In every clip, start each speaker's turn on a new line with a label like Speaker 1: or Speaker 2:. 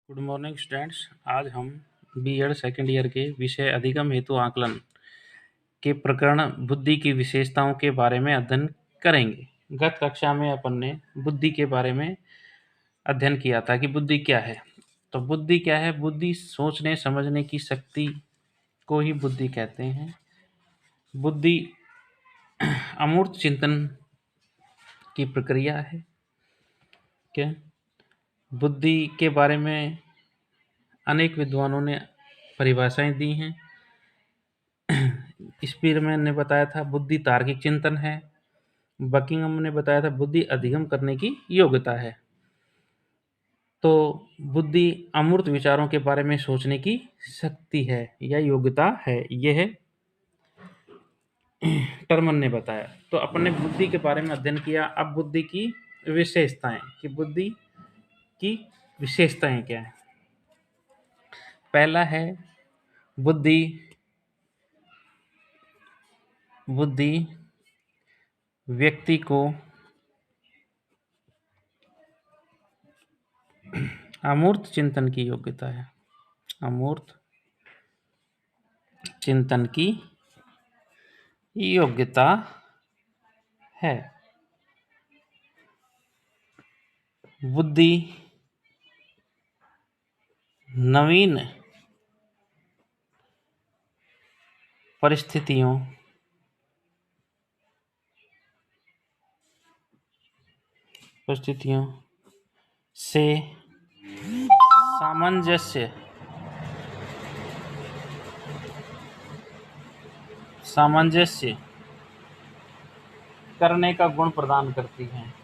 Speaker 1: Good morning students. आज हम BEd second year के विषय अधिगम हेतु आकलन के प्रकरण बुद्धि की विशेषताओं के बारे में अध्ययन करेंगे। गत कक्षा में अपन ने बुद्धि के बारे में अध्ययन किया था कि बुद्धि क्या है। तो बुद्धि क्या है? बुद्धि सोचने समझने की शक्ति को ही बुद्धि कहते हैं। बुद्धि अमूर्त चिंतन की प्रक्रिया है। क्या बुद्धि के बारे में अनेक विद्वानों ने परिभाषाएं दी हैं। स्पीरमैन ने बताया था बुद्धि तार्किक चिंतन है। बकिंघम ने बताया था बुद्धि अधिगम करने की योग्यता है। तो बुद्धि अमूर्त विचारों के बारे में सोचने की शक्ति है या योग्यता है, यह टर्मन ने बताया। तो अपन ने बुद्धि के बारे में अध्ययन किया। अब बुद्धि की विशेषताएं कि बुद्धि की विशेषताएं क्या है। पहला है बुद्धि व्यक्ति को अमूर्त चिंतन की योग्यता है। अमूर्त चिंतन की योग्यता है। बुद्धि नवीन परिस्थितियों से सामंजस्य करने का गुण प्रदान करती है।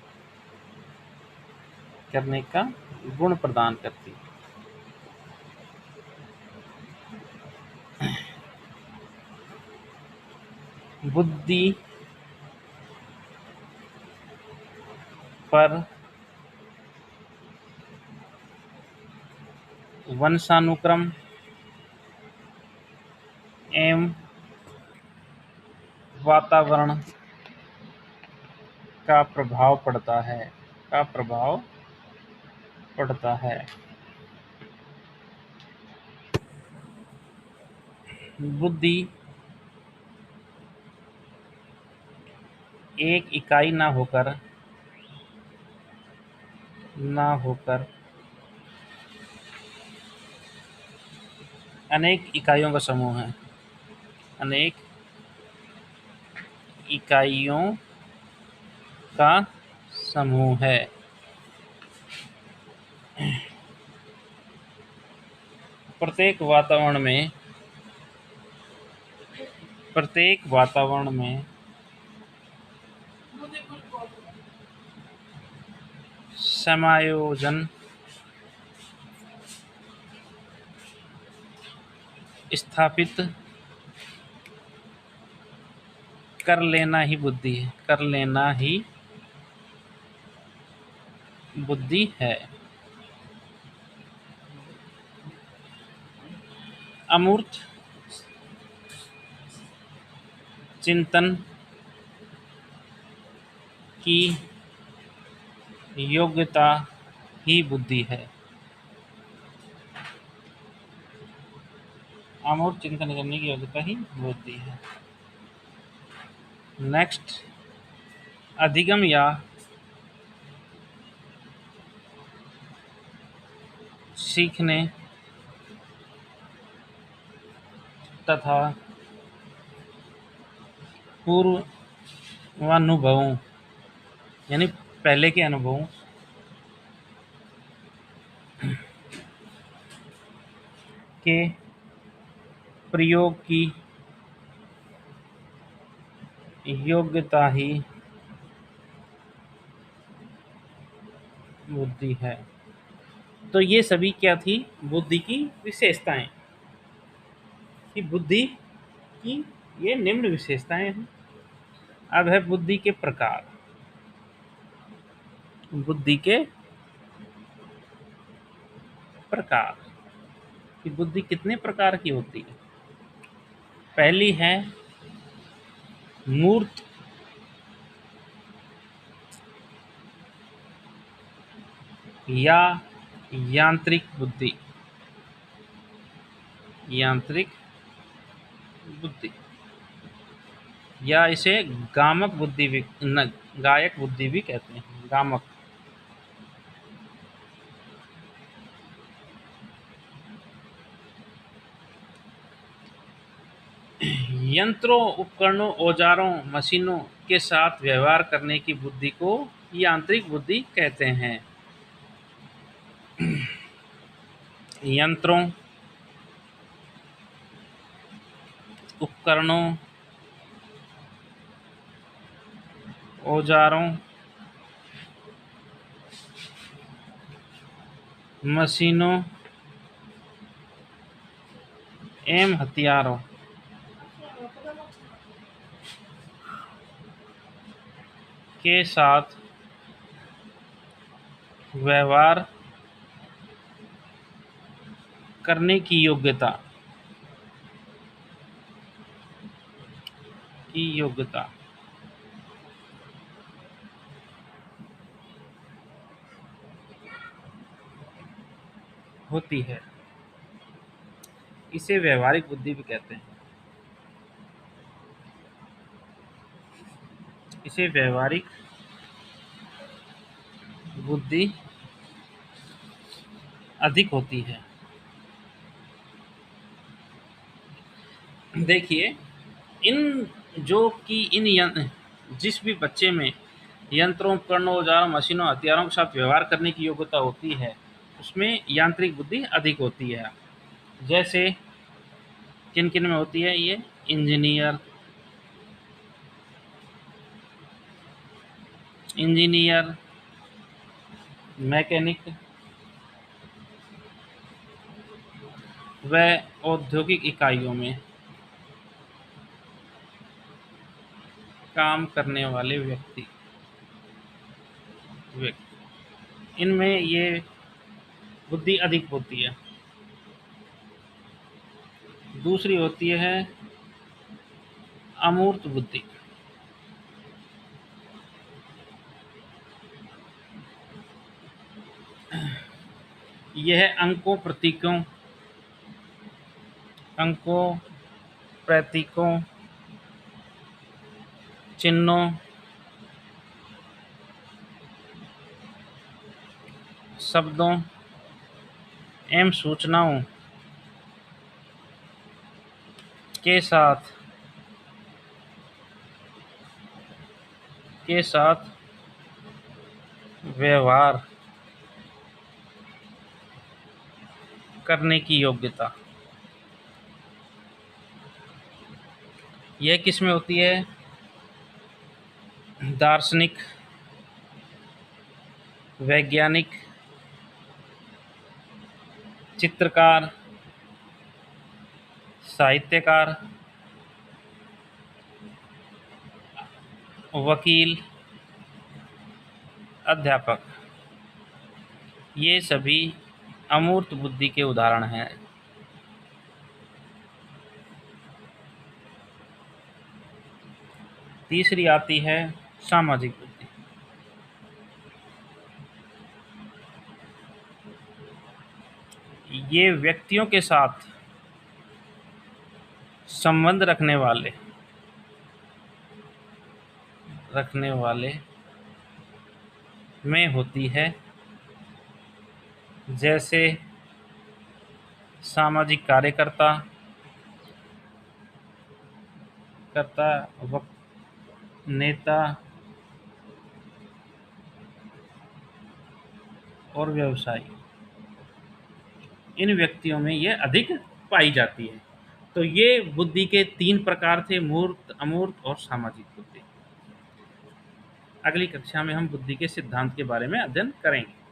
Speaker 1: बुद्धि पर वंशानुक्रम एवं वातावरण का प्रभाव पड़ता है। बुद्धि एक इकाई ना होकर अनेक इकाइयों का समूह है। अनेक इकाइयों का समूह है। प्रत्येक वातावरण में समायोजन स्थापित कर लेना ही बुद्धि है। अमूर्त चिंतन की योग्यता ही बुद्धि है। अमूर्त चिंतन करने की योग्यता ही बुद्धि है। नेक्स्ट, अधिगम या सीखने तथा पूर्वानुभवों यानी पहले के अनुभवों के प्रयोग की योग्यता ही बुद्धि है। तो ये सभी क्या थी? बुद्धि की विशेषताएं। कि बुद्धि की ये निम्न विशेषताएं हैं। अब है बुद्धि के प्रकार। कि बुद्धि कितने प्रकार की होती है। पहली है मूर्त या यांत्रिक बुद्धि, यांत्रिक बुद्धि, या इसे गामक बुद्धि भी गायक बुद्धि भी कहते हैं। गामक। यंत्रों, उपकरणों, औजारों, मशीनों के साथ व्यवहार करने की बुद्धि को यांत्रिक बुद्धि कहते हैं। यंत्रों, उपकरणों, औजारों, मशीनों एवं हथियारों के साथ व्यवहार करने की योग्यता होती है। इसे व्यवहारिक बुद्धि भी कहते हैं। इसे व्यवहारिक बुद्धि अधिक होती है। देखिए, इन जो कि जिस भी बच्चे में यंत्रों, उपकरणों, औजारों, मशीनों, हथियारों के साथ व्यवहार करने की योग्यता होती है, उसमें यांत्रिक बुद्धि अधिक होती है। जैसे किन किन में होती है ये? इंजीनियर, मैकेनिक व औद्योगिक इकाइयों में काम करने वाले व्यक्ति, इनमें ये बुद्धि अधिक होती है। दूसरी होती है अमूर्त बुद्धि। यह अंकों, प्रतीकों, चिन्हों, शब्दों एवं सूचनाओं के साथ व्यवहार करने की योग्यता, यह किस में होती है? दार्शनिक, वैज्ञानिक, चित्रकार, साहित्यकार, वकील, अध्यापक, ये सभी अमूर्त बुद्धि के उदाहरण हैं। तीसरी आती है सामाजिक बुद्धि। ये व्यक्तियों के साथ संबंध रखने वाले में होती है। जैसे सामाजिक कार्यकर्ता, नेता और व्यवसायी, इन व्यक्तियों में ये अधिक पाई जाती है। तो ये बुद्धि के 3 प्रकार थे: मूर्त, अमूर्त और सामाजिक बुद्धि। अगली कक्षा में हम बुद्धि के सिद्धांत के बारे में अध्ययन करेंगे।